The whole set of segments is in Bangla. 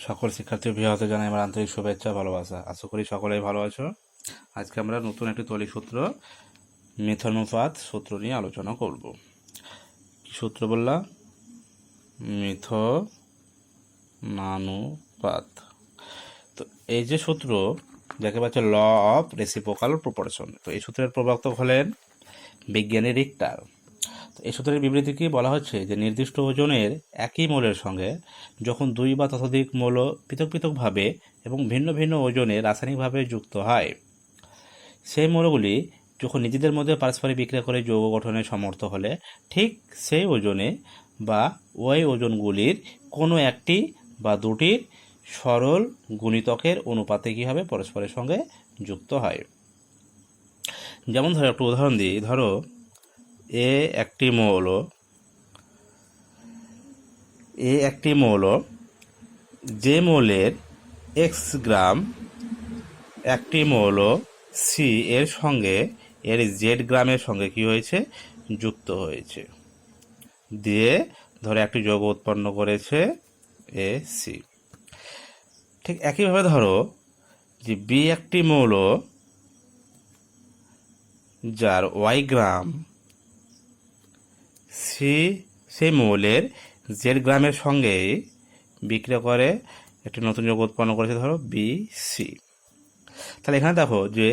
সকল শিক্ষার্থী অভিভাবকদের জানাই আমার আন্তরিক শুভেচ্ছা ভালোবাসা। আশা করি সকলেই ভালো আছো। আজকে আমরা নতুন একটি তড়িৎ সূত্র মিথনুপাত সূত্র নিয়ে আলোচনা করব। কি সূত্র বললাম? মিথনানুপাত। তো এই যে সূত্র যাকে বলছে ল অফ রেসিপ্রোকাল প্রপোর্শন, তো এই সূত্রের প্রবর্তক হলেন বিজ্ঞানী রিক্টার। এই সূত্রের বিবৃতি কি বলা হচ্ছে যে নির্দিষ্ট ওজনের একই মৌলের সঙ্গে যখন দুই বা ততোধিক মৌল পৃথক পৃথকভাবে এবং ভিন্ন ভিন্ন ওজনে রাসায়নিকভাবে যুক্ত হয়, সেই মৌলগুলি যখন নিজেদের মধ্যে পারস্পরিক বিক্রিয়া করে যৌগ গঠনে সমর্থ হলে ঠিক সেই ওজনে বা ওই ওজনগুলির কোনো একটি বা দুটির সরল গুণিতকের অনুপাতে কী হবে পরস্পরের সঙ্গে যুক্ত হয়। যেমন ধরো একটু উদাহরণ দিই, ধরো এ একটি মৌল যে মৌলের এক্স গ্রাম একটি মৌল সি এর সঙ্গে এর জেড গ্রামের সঙ্গে কি হয়েছে যুক্ত হয়েছে, দিয়ে ধরে একটি যৌগ উৎপন্ন করেছে এ সি। ঠিক একইভাবে ধরো যে বি একটি মৌল যার ওয়াই গ্রাম সি সেই মৌলের জেড গ্রামের সঙ্গে বিক্রিয়া করে একটি নতুন যৌগ উৎপন্ন করেছে ধরো বি সি। তাহলে এখানে দেখো যে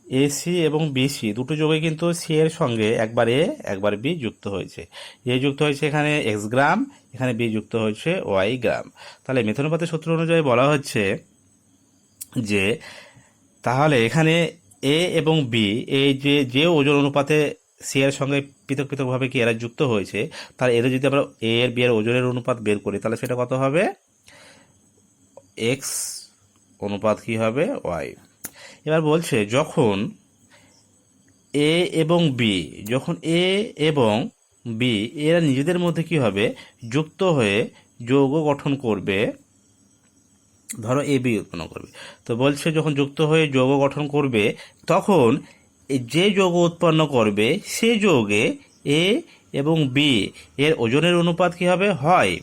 এসি এবং বিসি দুটো যৌগে কিন্তু সি এর সঙ্গে একবার এ একবার বি যুক্ত হয়েছে। এ যুক্ত হয়েছে এখানে এক্স গ্রাম, এখানে বি যুক্ত হয়েছে ওয়াই গ্রাম। তাহলে মিথনুপাতের সূত্র অনুযায়ী বলা হচ্ছে যে তাহলে এখানে এ এবং বি এই যে ওজন অনুপাতে সি এর সঙ্গে পৃথক পৃথকভাবে কি এরা যুক্ত হয়েছে, তাহলে এদের যদি আমরা এ এর বি এর ওজনের অনুপাত বের করি তাহলে সেটা কত হবে? এক্স অনুপাত কি হবে ওয়াই। এবার বলছে যখন এ এবং বি এরা নিজেদের মধ্যে কি হবে যুক্ত হয়ে যৌগ গঠন করবে, ধরো এ বি উৎপন্ন করবে। তো বলছে যখন যুক্ত হয়ে যৌগ গঠন করবে তখন যে যৌগ উৎপন্ন করবে সে যৌগে এ এবং বি এর ওজনের অনুপাত কি হবে? হয়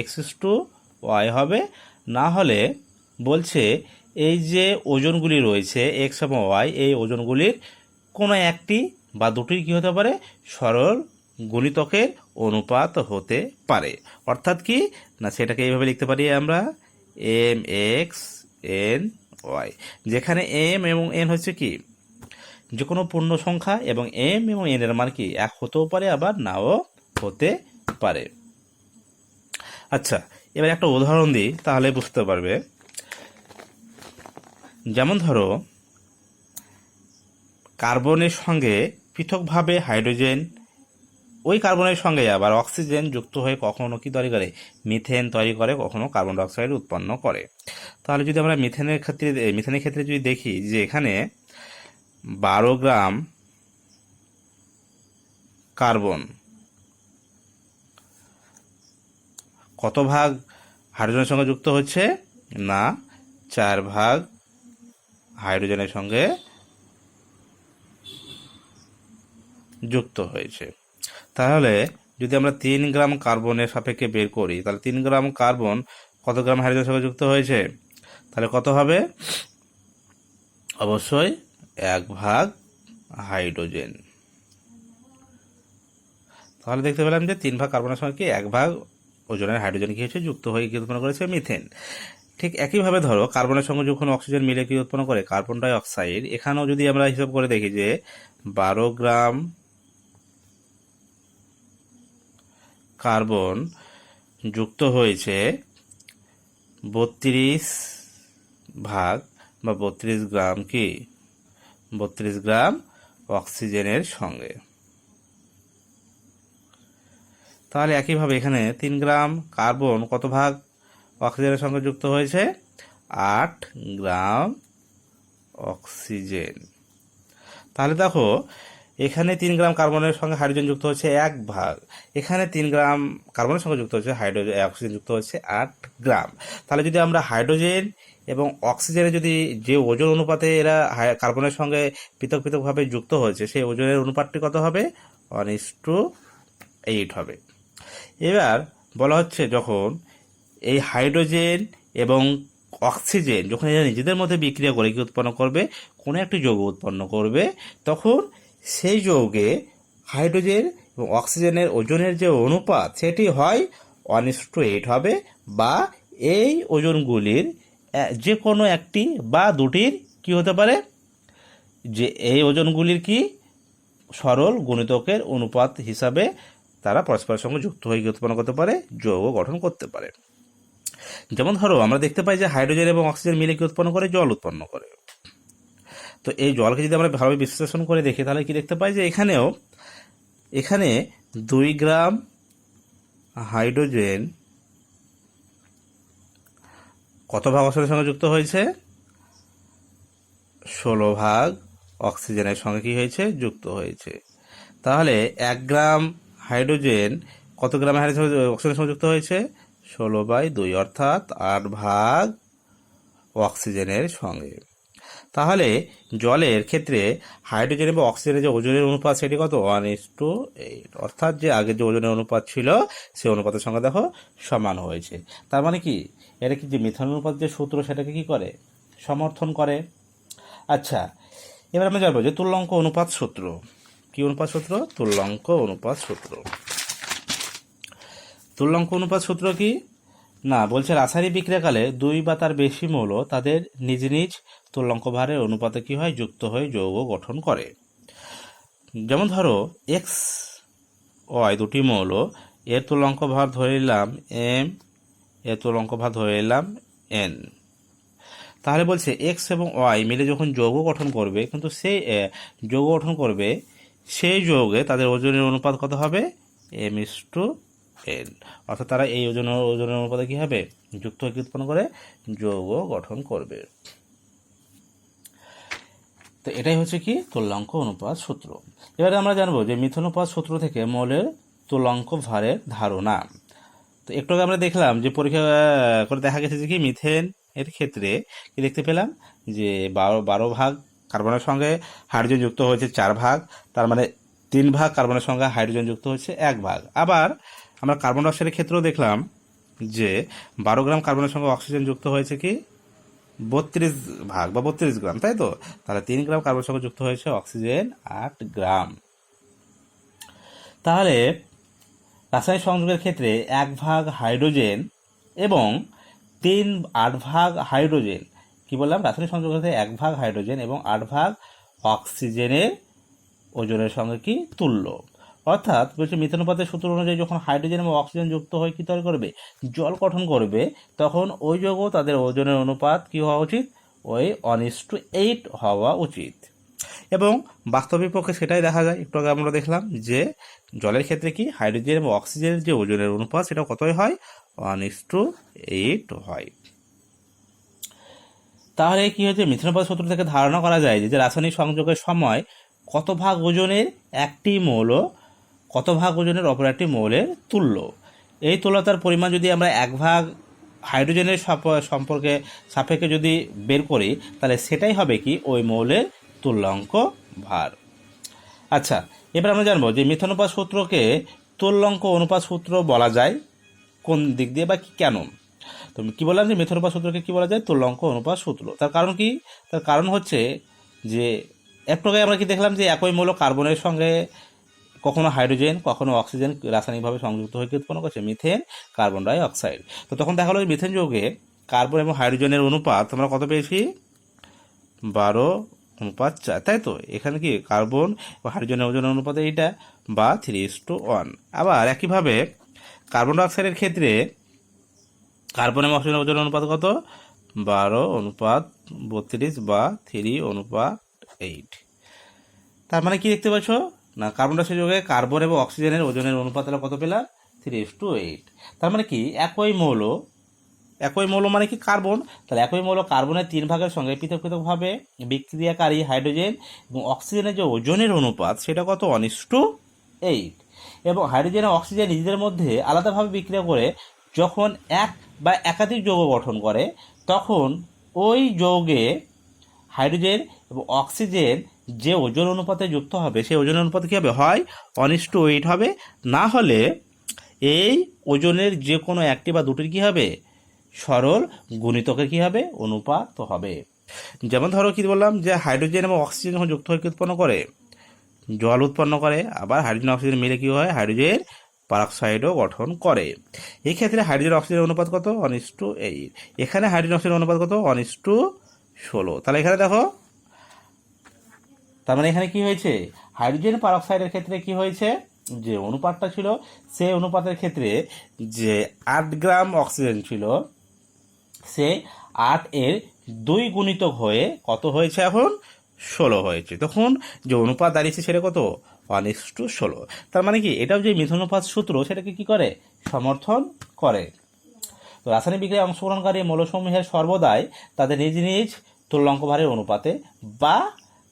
x:y হবে, না হলে বলছে এই যে ওজনগুলি রয়েছে এক্স এবং ওয়াই, এই ওজনগুলির কোনো একটি বা দুটির কী হতে পারে সরল গুণিতকের অনুপাত হতে পারে। অর্থাৎ কি না, সেটাকে এইভাবে লিখতে পারি আমরা এম এক্স এন ওয়াই, যেখানে এম এবং এন হচ্ছে কি যে কোনো পূর্ণ সংখ্যা এবং এম এবং এন এর মান কি এক হতেও পারে আবার নাও হতে পারে। আচ্ছা, এবার একটা উদাহরণ দিই তাহলে বুঝতে পারবে। যেমন ধরো কার্বনের সঙ্গে পৃথকভাবে হাইড্রোজেন, ওই কার্বনের সঙ্গে আবার অক্সিজেন যুক্ত হয়ে কখনো কি তৈরি করে মিথেন তৈরি করে, কখনো কার্বন ডাইঅক্সাইড উৎপন্ন করে। তাহলে যদি আমরা মিথেনের ক্ষেত্রে যদি দেখি যে এখানে 12 গ্রাম কার্বন কত ভাগ হাইড্রোজেনের সঙ্গে যুক্ত হচ্ছে না 4 ভাগ হাইড্রোজেনের সঙ্গে যুক্ত হয়েছে। তাহলে যদি আমরা 3 গ্রাম কার্বনের সাপেক্ষে বের করি তাহলে 3 গ্রাম কার্বন কত গ্রাম হাইড্রোজেনের সঙ্গে যুক্ত হয়েছে, তাহলে কত হবে? অবশ্যই 1 ভাগ হাইড্রোজেন। তাহলে দেখতে পেলাম যে 3 ভাগ কার্বনের সঙ্গে কি 1 ভাগ ওজনের হাইড্রোজেন কি হয়েছে যুক্ত হয়ে কি উৎপন্ন করেছে মিথেন। ঠিক একইভাবে ধরো কার্বনের সঙ্গে যখন অক্সিজেন মিলে কি উৎপন্ন করে কার্বন ডাই অক্সাইড। এখানেও যদি আমরা হিসাব করে দেখি যে 12 গ্রাম কার্বন যুক্ত হয়েছে 32 ভাগ বা 32 গ্রাম কি 32 গ্রাম অক্সিজেনের সঙ্গে। তাহলে একইভাবে এখানে 3 গ্রাম কার্বন কত ভাগ অক্সিজেনের সঙ্গে যুক্ত হয়েছে? 8 গ্রাম অক্সিজেন। তাহলে দেখো এখানে 3 গ্রাম কার্বনের সঙ্গে হাইড্রোজেন যুক্ত হচ্ছে 1 ভাগ, এখানে 3 গ্রাম কার্বনের সঙ্গে যুক্ত হচ্ছে অক্সিজেন যুক্ত হচ্ছে 8 গ্রাম। তাহলে যদি আমরা হাইড্রোজেন এবং অক্সিজেনের যদি যে ওজন অনুপাতে এরা কার্বনের সঙ্গে পৃথক পৃথকভাবে যুক্ত হয়েছে সেই ওজনের অনুপাতটি কত হবে? 1:8 হবে। এবার বলা হচ্ছে যখন এই হাইড্রোজেন এবং অক্সিজেন যখন এরা নিজেদের মধ্যে বিক্রিয়া করে কি উৎপন্ন করবে, কোনো একটি যৌগ উৎপন্ন করবে, তখন সেই যৌগে হাইড্রোজেন এবং অক্সিজেনের ওজনের যে অনুপাত সেটি হয় 1:8 হবে, বা এই ওজনগুলির যে কোনো একটি বা দুটির কি হতে পারে, যে এই ওজনগুলির কি সরল গুণিতকের অনুপাত হিসাবে তারা পরস্পরের সঙ্গে যুক্ত হয়ে উৎপন্ন করতে পারে, যৌগ গঠন করতে পারে। যেমন ধরো আমরা দেখতে পাই যে হাইড্রোজেন এবং অক্সিজেন মিলে কি উৎপন্ন করে, জল উৎপন্ন করে। তো এই জলকে যদি আমরা ভালোভাবে বিশ্লেষণ করে দেখি তাহলে কি দেখতে পাই যে এখানে 2 গ্রাম হাইড্রোজেন কত ভাগ অক্সিজেনের সঙ্গে যুক্ত হয়েছে, 16 ভাগ অক্সিজেনের সঙ্গে কি হয়েছে, যুক্ত হয়েছে। তাহলে 1 গ্রাম হাইড্রোজেন কত গ্রাম অক্সিজেনের সঙ্গে যুক্ত হয়েছে, 16/2, অর্থাৎ 8 ভাগ অক্সিজেনের সঙ্গে। তাহলে জলের ক্ষেত্রে হাইড্রোজেন এবং অক্সিজেনের যে ওজনের অনুপাত সেটি কত, 1:8, অর্থাৎ যে আগে যে ওজনের অনুপাত ছিল সেই অনুপাতের সঙ্গে দেখো সমান হয়েছে। তার মানে কি এটা কি যে মিথন অনুপাত যে সূত্র সেটাকে কি করে, সমর্থন করে। আচ্ছা, এবার আমরা জানবো যে তুল্যাঙ্ক অনুপাত সূত্র কি, অনুপাত সূত্র, তুল্যাঙ্ক অনুপাত সূত্র। তুল্যাঙ্ক অনুপাত সূত্র কি না, বলছে রাসায়নিক বিক্রিয়াকালে 2 বা তার বেশি মৌল তাদের নিজ নিজ তুল্যাঙ্ক ভারের অনুপাতে কি হয়, যুক্ত হয়ে যৌগ গঠন করে। যেমন ধরো এক্স ওয়াই দুটি মৌল, এর তুল্যাঙ্ক ভার ধরে নিলাম এম, এর তুল্যাঙ্ক ভার ধরে নিলাম এন। তাহলে বলছে এক্স এবং ওয়াই মিলে যখন যৌগ গঠন করবে, কিন্তু সেই যৌগ গঠন করবে সেই যৌগে তাদের ওজনের অনুপাত কত হবে, m/n, অর্থাৎ তারা এই ওজনের অনুপাতে কি হবে, যুক্ত হয়ে উৎপন্ন করে যৌগ গঠন করবে। তো এটাই হচ্ছে কি তুল্যাঙ্ক অনুপাত সূত্র। এবারে আমরা জানবো যে মিথনুপাত সূত্র থেকে মৌলের তুল্যাঙ্ক ভারের ধারণা। তো একটু আগে আমরা দেখলাম যে পরীক্ষা করে দেখা গেছে যে কি মিথেন এর ক্ষেত্রে কি দেখতে পেলাম যে 12 ভাগ কার্বনের সঙ্গে হাইড্রোজেন যুক্ত হয়েছে 4 ভাগ, তার মানে 3 ভাগ কার্বনের সঙ্গে হাইড্রোজেন যুক্ত হয়েছে 1 ভাগ। আবার আমরা কার্বন ডাইঅক্সাইডের ক্ষেত্রেও দেখলাম যে 12 গ্রাম কার্বনের সঙ্গে অক্সিজেন যুক্ত হয়েছে কি 32 ভাগ বা 32 গ্রাম, তাই তো। তাহলে 3 গ্রাম কার্বনের সঙ্গে যুক্ত হয়েছে অক্সিজেন 8 গ্রাম। তাহলে রাসায়নিক সংযোগের ক্ষেত্রে 1 ভাগ হাইড্রোজেন এবং 8 ভাগ হাইড্রোজেন, কি বললাম, রাসায়নিক সংযোগের ক্ষেত্রে 1 ভাগ হাইড্রোজেন এবং 8 ভাগ অক্সিজেনের ওজনের সঙ্গে কি তুল্য। অর্থাৎ বলছে মিথনুপাতের সূত্র অনুযায়ী যখন হাইড্রোজেন এবং অক্সিজেন যুক্ত হয়ে কি তৈরি করবে, জল গঠন করবে, তখন ওই যৌগ তাদের ওজনের অনুপাত কি হওয়া উচিত, ওই 1:8 হওয়া উচিত। এবং বাস্তবিক পক্ষে সেটাই দেখা যায়। একটু আগে আমরা দেখলাম যে জলের ক্ষেত্রে কি হাইড্রোজেন এবং অক্সিজেনের যে ওজনের অনুপাত সেটা কতই হয়, 1:8 হয়। তাহলে কি হচ্ছে, মিথনুপাত সূত্র থেকে ধারণা করা যায় যে রাসায়নিক সংযোগের সময় কত ভাগ ওজনের একটি মৌল কত ভাগ ওজনের অপর একটি মৌলের তুল্য। এই তুল্যতার পরিমাণ যদি আমরা 1 ভাগ হাইড্রোজেনের সাপেক্ষে যদি বের করি, তাহলে সেটাই হবে কি ওই মৌলের তুল্যাঙ্ক ভার। আচ্ছা, এবার আমরা জানবো যে মিথনুপাত সূত্রকে তুল্যাঙ্ক অনুপাত সূত্র বলা যায় কোন দিক দিয়ে বা কেন। তো কি বললাম যে মিথনুপাত সূত্রকে কি বলা যায়, তুল্যাঙ্ক অনুপাত সূত্র। তার কারণ কি, তার কারণ হচ্ছে যে একটু আগে আমরা কি দেখলাম যে একই মৌল কার্বনের সঙ্গে কখনো হাইড্রোজেন কখনো অক্সিজেন রাসায়নিকভাবে সংযুক্ত হয়ে উৎপন্ন করছে মিথেন কার্বন ডাই অক্সাইড। তো তখন দেখা গেল মিথেন যৌগে কার্বন এবং হাইড্রোজেনের অনুপাত আমরা কত পেয়েছি, 12:4, তাই তো। এখানে কি কার্বন ও হাইড্রোজেনের ওজনের অনুপাত এইটা, বা 3:1। আবার একইভাবে কার্বন ডাই অক্সাইডের ক্ষেত্রে কার্বন এবং অক্সিজেনের ওজনের অনুপাত কত, 12:32 বা 3:8। তার মানে কি দেখতে পাচ্ছ না, কার্বন ডাই অক্সাইড যৌগে কার্বন এবং অক্সিজেনের ওজনের অনুপাত কত পেলাম, 3:8। তার মানে কি একই মৌল মানে কি কার্বন, তাহলে একই মৌল কার্বনের 3 ভাগের সঙ্গে পৃথক পৃথকভাবে বিক্রিয়াকারী হাইড্রোজেন এবং অক্সিজেনের যে ওজনের অনুপাত সেটা কত, 1:8। এবং হাইড্রোজেন ও অক্সিজেন নিজেদের মধ্যে আলাদাভাবে বিক্রিয়া করে যখন এক বা একাধিক যৌগ গঠন করে, তখন ওই যৌগে হাইড্রোজেন এবং অক্সিজেন যে ওজন অনুপাতে যুক্ত হবে সেই ওজন অনুপাত কী হবে, হয় 1:8 হবে, না হলে এই ওজনের যে কোনো একটি বা দুটির কী হবে, সরল গুণিতকের কি হবে, অনুপাত হবে। যেমন ধরো কি বললাম যে হাইড্রোজেন এবং অক্সিজেন যখন যুক্ত হয়ে কি উৎপন্ন করে, জল উৎপন্ন করে। আবার হাইড্রোজেন অক্সিজেন মিলে কি হয়, হাইড্রোজেন পারঅক্সাইডও গঠন করে। এই ক্ষেত্রে হাইড্রোজেন অক্সিজেন অনুপাত কত, 1:8। এখানে হাইড্রোজেন অক্সিজেন অনুপাত কত, 1:16। তাহলে এখানে দেখো, তার মানে এখানে কি হয়েছে, হাইড্রোজেন পারঅক্সাইডের ক্ষেত্রে কি হয়েছে, যে অনুপাতটা ছিল সেই অনুপাতের ক্ষেত্রে যে 8 গ্রাম অক্সিজেন ছিল, সে 8-এর 2 গুণিতক হয়ে কত হয়েছে, এখন 16 হয়েছে। তখন যে অনুপাত দাঁড়িয়েছে সেটা কত, 1:16। তার মানে কি, এটাও যে মিথনুপাত সূত্র সেটাকে কি করে, সমর্থন করে। তো রাসায়নিক বিক্রিয়ায় অংশগ্রহণকারী মৌলসমূহের সর্বদাই তাদের নিজ নিজ তুল্যাঙ্ক ভারের অনুপাতে বা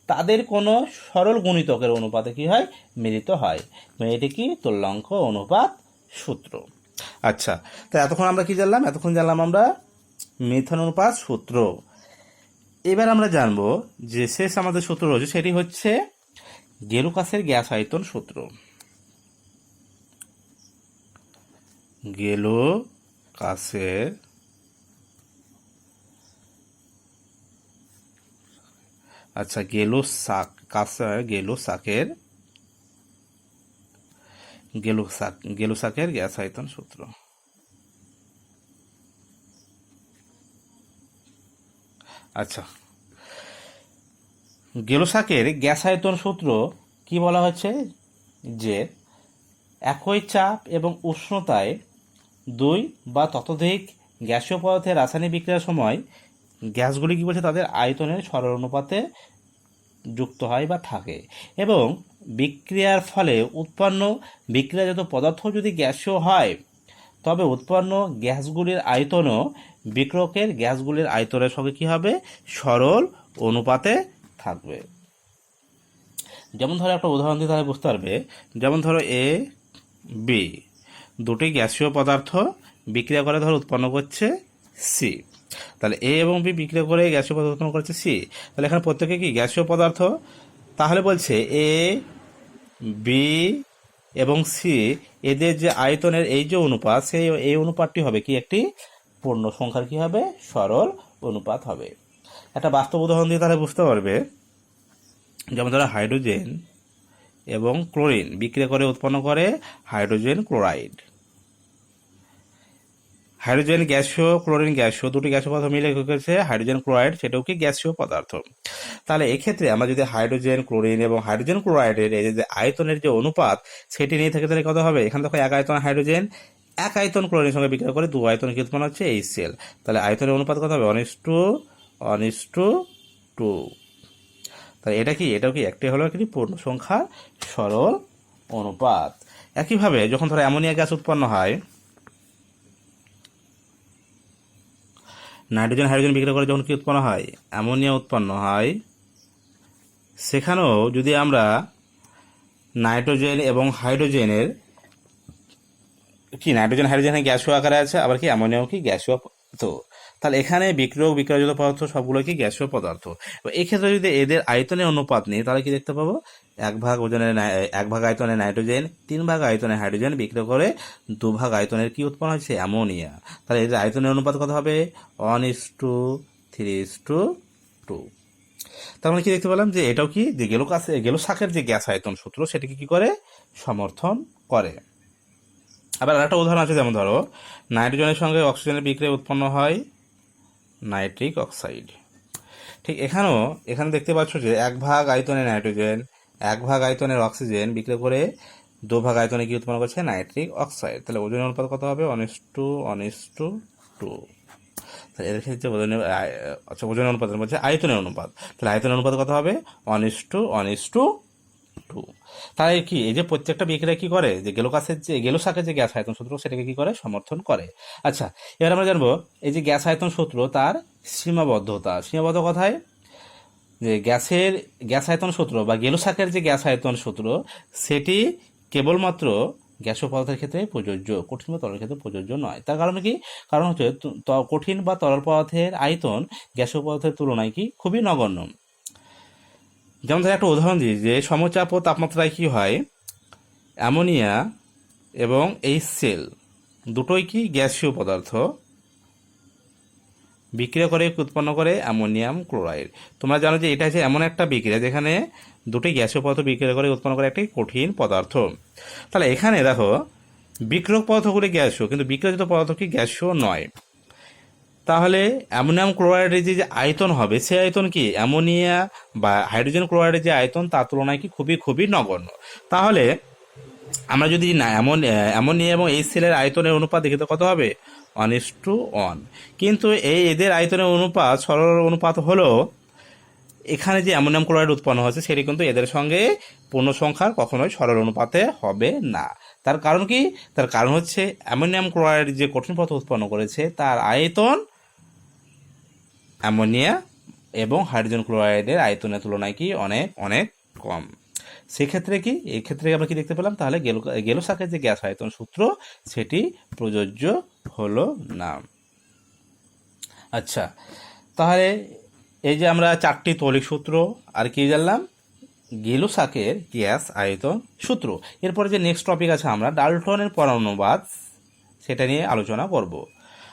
তাদের কোনো সরল গুণিতকের অনুপাতে কি হয়, মিলিত হয়। এটি কি, তুল্যাঙ্ক অনুপাত সূত্র। আচ্ছা, তো এতক্ষণ আমরা কি জানলাম, এতক্ষণ জানলাম আমরা মিথন অনুপাত সূত্র। এবার আমরা জানবো যে শেষ আমাদের সূত্র রয়েছে, সেটি হচ্ছে গেলুকাসের গ্যাস আয়তন সূত্র। গেলুকাসের গেলুসাকের গ্যাস আয়তন সূত্র। আচ্ছা, গেলুসাকের গ্যাস আয়তন সূত্র কি বলা হচ্ছে, যে একই চাপ এবং উষ্ণতায় 2 বা ততোধিক গ্যাসীয় পদার্থের রাসায়নিক বিক্রিয়ার সময় গ্যাসগুলি কি বলছে, তাদের আয়তনের সরল অনুপাতে যুক্ত হয় বা থাকে, এবং বিক্রিয়ার ফলে উৎপন্ন বিক্রিয়াজাত পদার্থ যদি গ্যাসীয় হয়, তবে উৎপন্ন গ্যাসগুলির আয়তনও বিক্রিয়কের গ্যাসগুলির আয়তনের সঙ্গে কি হবে, সরল অনুপাতে থাকবে। যেমন ধরো একটা উদাহরণ দিয়ে তাহলে বুঝতে পারবে। যেমন ধরো এ বি দুটি গ্যাসীয় পদার্থ বিক্রিয়া করে ধরো উৎপন্ন করছে সি। তাহলে এ এবং বি বিক্রিয়া করে গ্যাসীয় পদার্থ উৎপন্ন করছে সি। তাহলে এখানে প্রত্যেকে কি গ্যাসীয় পদার্থ। তাহলে বলছে এ বি এবং সি এদের যে আয়তনের এই যে অনুপাত, সেই এই অনুপাতটি হবে কি, একটি পূর্ণ সংখ্যার কি হবে, সরল অনুপাত হবে। একটা বাস্তব উদাহরণ দিয়ে তাহলে বুঝতে পারবে। যেমন ধরো হাইড্রোজেন এবং ক্লোরিন বিক্রিয়া করে উৎপন্ন করে হাইড্রোজেন ক্লোরাইড। হাইড্রোজেন গ্যাসীয়, ক্লোরিন গ্যাসীয়, দুটি গ্যাসীয় পদার্থ মিলে করেছে হাইড্রোজেন ক্লোরাইড, সেটাও কি গ্যাসীয় পদার্থ। তাহলে এক্ষেত্রে আমরা যদি হাইড্রোজেন ক্লোরিন এবং হাইড্রোজেন ক্লোরাইডের এই যে আয়তনের যে অনুপাত সেটি নিয়ে থাকে, তাহলে কত হবে, এখানে দেখো 1 আয়তন হাইড্রোজেন 1 আয়তন ক্লোরিনের সঙ্গে বিক্রিয়া করে 2 আয়তন কি উৎপন্ন হচ্ছে, HCl। তাহলে আয়তনের অনুপাত কত হবে, 1:2। তাহলে এটা কি, এটাও কি একটি হলো একটি পূর্ণ সংখ্যার সরল অনুপাত। একইভাবে যখন ধরো অ্যামোনিয়া গ্যাস উৎপন্ন হয়, নাইট্রোজেন হাইড্রোজেন বিক্রিয়া করে যখন কি উৎপন্ন হয়, অ্যামোনিয়া উৎপন্ন হয়, সেখানেও যদি আমরা নাইট্রোজেন এবং হাইড্রোজেনের কি, নাইট্রোজেন হাইড্রোজেন গ্যাসীয় আকারে আছে, আবার কি অ্যামোনিয়াও কি গ্যাসীয় পদার্থ। তাহলে এখানে বিক্রিয়জাত পদার্থ সবগুলো কি গ্যাসীয় পদার্থ। এই ক্ষেত্রে যদি এদের আয়তনের অনুপাত নিই, তাহলে কি দেখতে পাবো, 1 ভাগ আয়তনের নাইট্রোজেন 3 ভাগ আয়তনের হাইড্রোজেন বিক্রিয়া করে 2 ভাগ আয়তনের কি উৎপন্ন হচ্ছে, অ্যামোনিয়া। তাহলে এদের আয়তনের অনুপাত কত হবে, 1:3:2। তার মানে কি দেখতে পেলাম যে এটাও কি, যে গেলুসাকের যে গ্যাস আয়তন সূত্র সেটাকে কি করে, সমর্থন করে। আবার আরেকটা উদাহরণ আছে, যেমন ধরো নাইট্রোজেনের সঙ্গে অক্সিজেনের বিক্রিয়া উৎপন্ন হয় নাইট্রিক অক্সাইড। ঠিক এখানে দেখতে পাচ্ছ যে 1 ভাগ আয়তনের নাইট্রোজেন 1 ভাগ আয়তনের অক্সিজেন বিক্রিয়া করে 2 ভাগ আয়তনে কি উৎপন্ন করছে, নাইট্রিক অক্সাইড। তাহলে ওজনের অনুপাত কত হবে, 1:2। তাহলে এর ক্ষেত্রে ওজনের অনুপাতের মধ্যে আয়তনের অনুপাত, তাহলে আয়তনের অনুপাত কত হবে, 1:2। তাই কি, এই যে প্রত্যেকটা বিক্রিয়া কি করে, যে গেলুসাকের যে গ্যাস আয়তন সূত্র সেটাকে কি করে, সমর্থন করে। আচ্ছা, এবার আমরা জানবো এই যে গ্যাস আয়তন সূত্র তার সীমাবদ্ধ কথায়, যে গ্যাস আয়তন সূত্র বা গেলুসাকের যে গ্যাস আয়তন সূত্র সেটি কেবলমাত্র গ্যাসীয় পদার্থের ক্ষেত্রে প্রযোজ্য, কঠিন বা তরলের ক্ষেত্রে প্রযোজ্য নয়। তার কারণ কি, কারণ হচ্ছে কঠিন বা তরল পদার্থের আয়তন গ্যাসীয় পদার্থের তুলনায় কি খুবই নগণ্য। যেমন ধর একটা উদাহরণ দিই, যে সমচাপ ও তাপমাত্রায় কি হয়, অ্যামোনিয়া এবং HCl দুটোই কি গ্যাসীয় পদার্থ, বিক্রিয়া করে উৎপন্ন করে অ্যামোনিয়াম ক্লোরাইড। তোমরা জানো যে এটা হচ্ছে এমন একটা বিক্রিয়া যেখানে দুটি গ্যাসীয় পদার্থ বিক্রিয়া করে উৎপন্ন করে একটি কঠিন পদার্থ। তাহলে এখানে দেখো বিক্রিয়ক পদার্থগুলি গ্যাসীয়, কিন্তু বিক্রিয়িত পদার্থ কি গ্যাসীয় নয়। তাহলে অ্যামোনিয়াম ক্লোরাইডের যে আয়তন হবে সে আয়তন কি অ্যামোনিয়া বা হাইড্রোজেন ক্লোরাইডের যে আয়তন তার তুলনায় কি খুবই খুবই নগণ্য। তাহলে আমরা যদি না অ্যামোনিয়া এবং HCl এর আয়তনের অনুপাত দেখি তো কত হবে 1:1। কিন্তু এদের আয়তনের অনুপাত সরল অনুপাত হলো এখানে যে অ্যামোনিয়াম ক্লোরাইড উৎপন্ন হচ্ছে সেটি কিন্তু এদের সঙ্গে পূর্ণ সংখ্যার কখনোই সরল অনুপাতে হবে না। তার কারণ কি? তার কারণ হচ্ছে অ্যামোনিয়াম ক্লোরাইড যে কঠিন পদার্থ উৎপন্ন করেছে তার আয়তন অ্যামোনিয়া এবং হাইড্রোজেন ক্লোরাইডের আয়তনের তুলনায় কি অনেক অনেক কম। সেক্ষেত্রে কি এই ক্ষেত্রে আমরা কি দেখতে পেলাম, তাহলে গেলো-সাকের যে গ্যাস আয়তন সূত্র সেটি প্রযোজ্য হলো না। আচ্ছা, তাহলে এই যে আমরা 4টি তৌলিক সূত্র আর কি জানলাম, গেলো-সাকের গ্যাস আয়তন সূত্র। এরপরে যে নেক্সট টপিক আছে আমরা ডাল্টনের পরমাণুবাদ সেটা নিয়ে আলোচনা করব।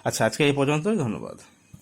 আচ্ছা, আজকে এই পর্যন্তই, ধন্যবাদ।